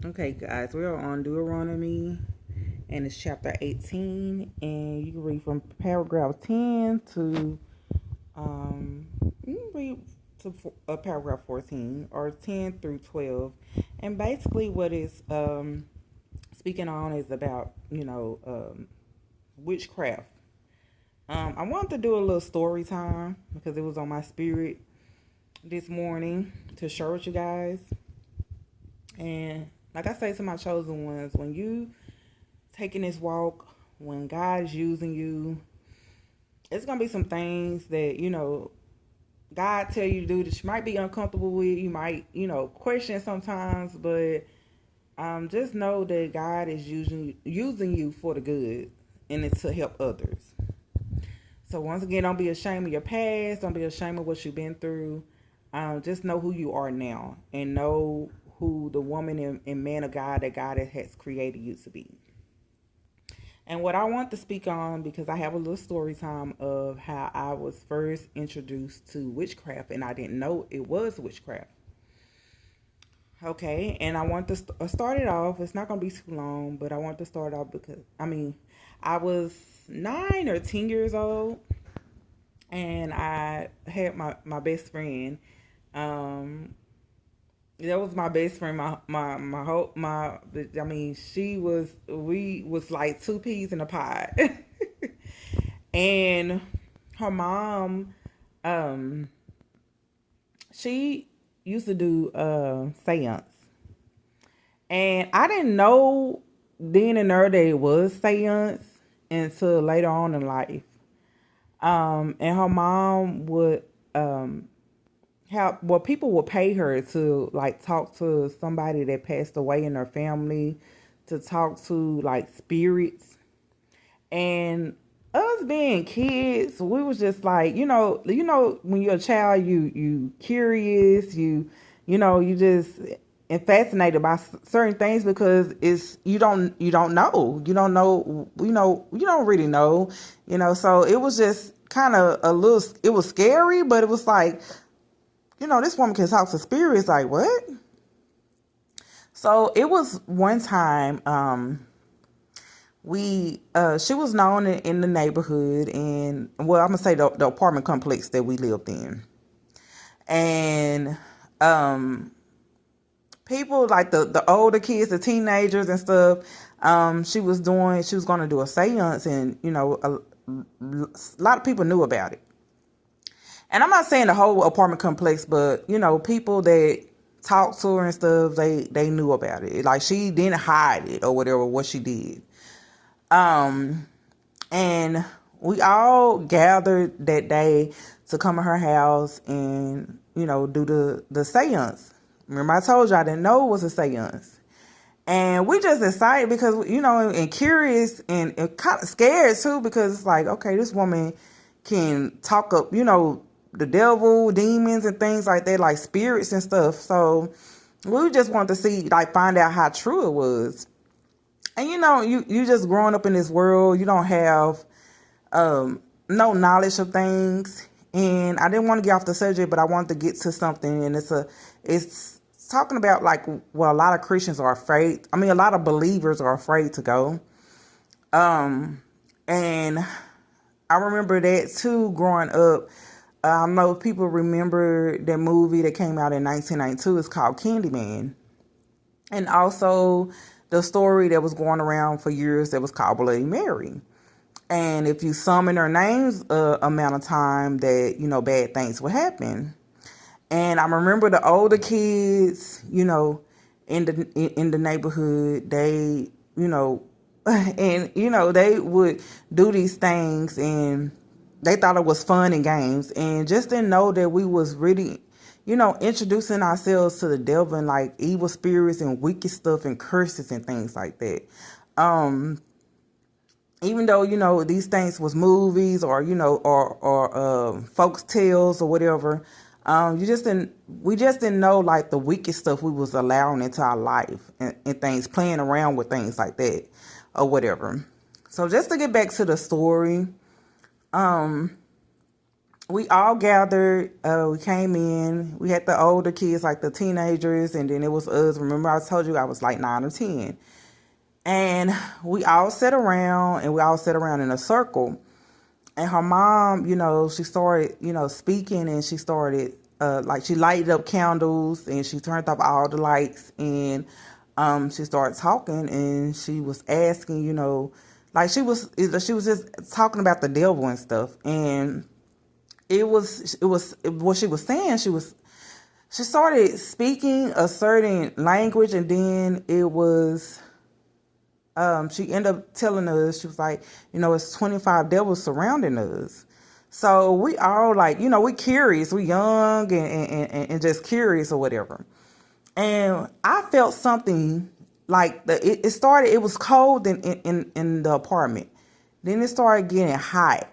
Okay, guys, we are on Deuteronomy, and it's chapter 18, and you can read from paragraph 10 to you can read to paragraph 14 or 10 through 12, and basically what it's speaking on is about witchcraft. I wanted to do a little story time because it was on my spirit this morning to share with you guys. And like I say to my chosen ones, when you taking this walk, when God is using you, it's gonna be some things that God tell you to do that you might be uncomfortable with. You might question sometimes, but just know that God is using you for the good, and it's to help others. So once again, don't be ashamed of your past. Don't be ashamed of what you've been through. Just know who you are now, and know who the woman and man of God that God has created you to be. And what I want to speak on, because I have a little story time of how I was first introduced to witchcraft, and I didn't know it was witchcraft. Okay, and I want to start it off. It's not going to be too long, but I want to start off because, I was 9 or 10 years old, and I had my best friend. Um, that was my best friend. My whole my. I mean, she was. We was like two peas in a pod, and her mom, um, she used to do seance, and I didn't know then and there that it was seance until later on in life. And her mom would people would pay her to like talk to somebody that passed away in her family, to talk to like spirits. And us being kids, we was just like, when you're a child, you curious, you just and fascinated by certain things because it's you don't really know, so it was just kind of a little, it was scary, but it was like, this woman can talk to spirits, like what? So it was one time, we she was known in the neighborhood, and well, I'm gonna say the apartment complex that we lived in. And people like the older kids, the teenagers and stuff, she was going to do a seance, and a lot of people knew about it. And I'm not saying the whole apartment complex, but people that talked to her and stuff, they knew about it. Like, she didn't hide it or whatever what she did. Um, and we all gathered that day to come to her house and do the seance. Remember, I told you I didn't know it was a seance. And we just excited because, and curious and kind of scared too, because it's like, okay, this woman can talk up, the devil, demons and things like that, like spirits and stuff. So we just wanted to see, like, find out how true it was. And you just growing up in this world, you don't have no knowledge of things. And I didn't want to get off the subject, but I wanted to get to something, and it's talking about, like, well, a lot of Christians are afraid. I mean, a lot of believers are afraid to go. And I remember that too growing up. I know people remember that movie that came out in 1992. It's called Candyman. And also the story that was going around for years that was called Bloody Mary. And if you summon her names amount of time, that, bad things will happen. And I remember the older kids, in the neighborhood, they, and, they would do these things, and they thought it was fun and games, and just didn't know that we was really, introducing ourselves to the devil and like evil spirits and wicked stuff and curses and things like that. Even though, these things was movies or, or folks tales or whatever, we just didn't know, like, the wicked stuff we was allowing into our life, and things, playing around with things like that or whatever. So just to get back to the story, we all gathered. We came in. We had the older kids, like the teenagers, and then it was us. Remember, I told you I was like 9 or 10. And we all sat around, and we all sat around in a circle. And her mom, she started, speaking, and she started, like, she lighted up candles, and she turned off all the lights, and she started talking, and she was asking, like, she was just talking about the devil and stuff. And it was what she was saying. She started speaking a certain language, and then it was, she ended up telling us, she was like, it's 25 devils surrounding us. So we all like, we curious, we young and just curious or whatever. And I felt something like it started, it was cold in the apartment. Then it started getting hot.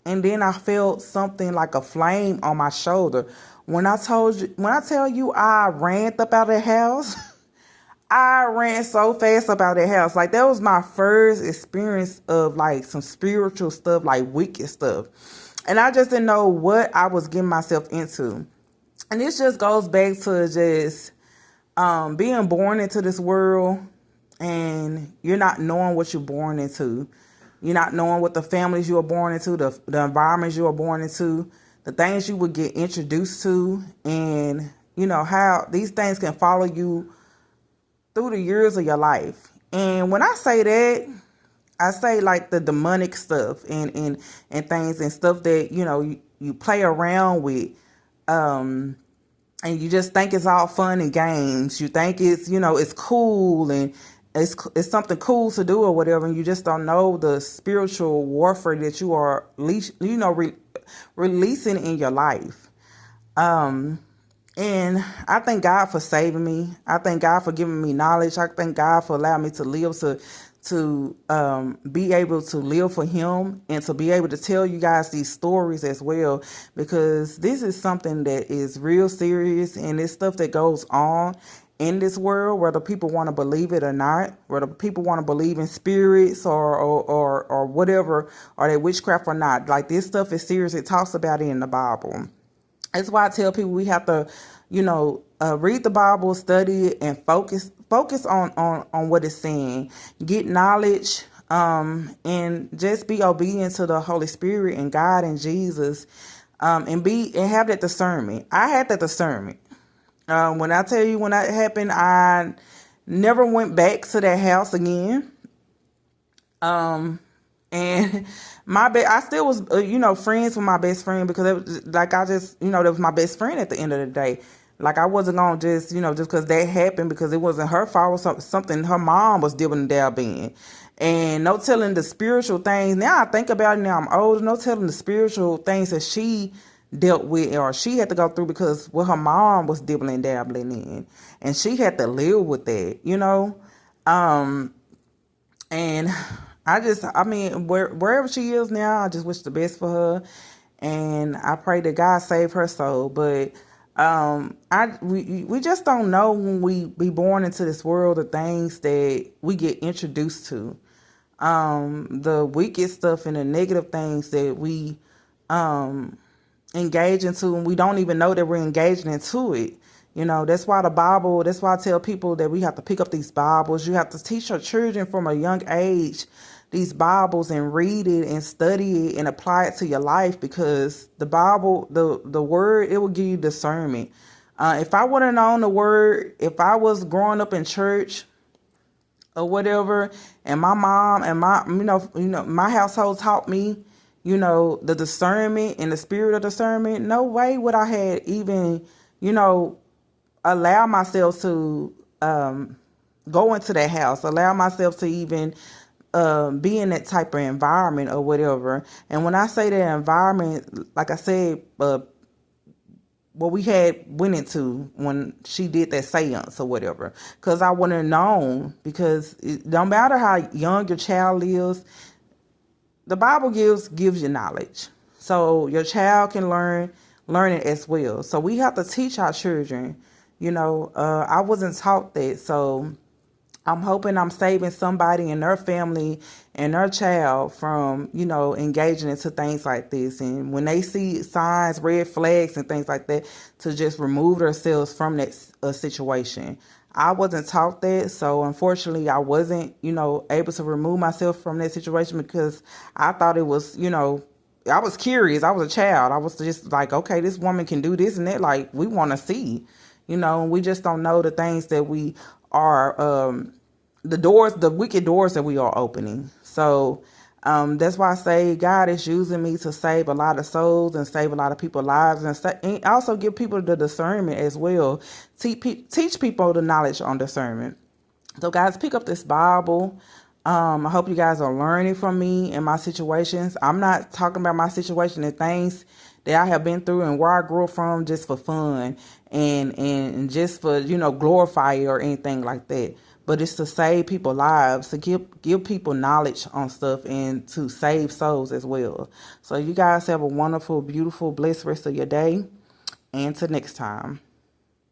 And then I felt something like a flame on my shoulder. When I tell you I ran up out of the house, I ran so fast up out of the house. Like, that was my first experience of like some spiritual stuff, like wicked stuff. And I just didn't know what I was getting myself into. And this just goes back to just being born into this world, and you're not knowing what you're born into. You're not knowing what the families you were born into, the environments you were born into, the things you would get introduced to, and how these things can follow you through the years of your life. And when I say that, I say like the demonic stuff and things and stuff that you play around with, and you just think it's all fun and games. You think it's it's cool and it's something cool to do or whatever, and you just don't know the spiritual warfare that you are releasing in your life. And I thank God for saving me. I thank God for giving me knowledge. I thank God for allowing me to live to be able to live for Him, and to be able to tell you guys these stories as well, because this is something that is real serious, and it's stuff that goes on in this world, whether people want to believe it or not, whether people want to believe in spirits or whatever, or they witchcraft or not. Like, this stuff is serious. It talks about it in the Bible. That's why I tell people we have to, read the Bible, study it, and focus on what it's saying. Get knowledge, and just be obedient to the Holy Spirit and God and Jesus, and have that discernment. I had that discernment. When I tell you, when that happened, I never went back to that house again. And I still was, friends with my best friend, because it was like, I just, that was my best friend at the end of the day. Like, I wasn't going to just, just because that happened, because it wasn't her fault, it was something her mom was dealing in. And no telling the spiritual things. Now I think about it, now I'm older, no telling the spiritual things that she dealt with or she had to go through, because what her mom was dabbling in. And she had to live with that, and wherever she is now, I just wish the best for her, and I pray that God save her soul. But we just don't know when we be born into this world, the things that we get introduced to, the wicked stuff and the negative things that we engage into, and we don't even know that we're engaging into it. That's why I tell people that we have to pick up these Bibles. You have to teach your children from a young age these Bibles, and read it and study it and apply it to your life, because the Bible, the word, it will give you discernment. If I would have known the word, if I was growing up in church or whatever, and my mom and my household taught me, the discernment and the spirit of discernment, no way would I had even, allow myself to go into that house, allow myself to even be in that type of environment or whatever. And when I say that environment, like I said, what we had went into when she did that seance or whatever, because I wouldn't have known, because it don't matter how young your child is, the Bible gives you knowledge, so your child can learn it as well. So we have to teach our children. I wasn't taught that, so I'm hoping I'm saving somebody and their family and their child from, engaging into things like this. And when they see signs, red flags and things like that, to just remove themselves from that situation. I wasn't taught that, so unfortunately I wasn't, able to remove myself from that situation because I thought it was, I was curious. I was a child. I was just like, okay, this woman can do this and that. Like, we want to see, we just don't know the things that we are, the wicked doors that we are opening. So that's why I say God is using me to save a lot of souls and save a lot of people's lives, and also give people the discernment as well. Teach people the knowledge on discernment. So guys, pick up this Bible. I hope you guys are learning from me and my situations. I'm not talking about my situation and things that I have been through and where I grew up from just for fun and just for, glorify or anything like that. But it's to save people's lives, to give people knowledge on stuff and to save souls as well. So you guys have a wonderful, beautiful, blessed rest of your day. And till next time.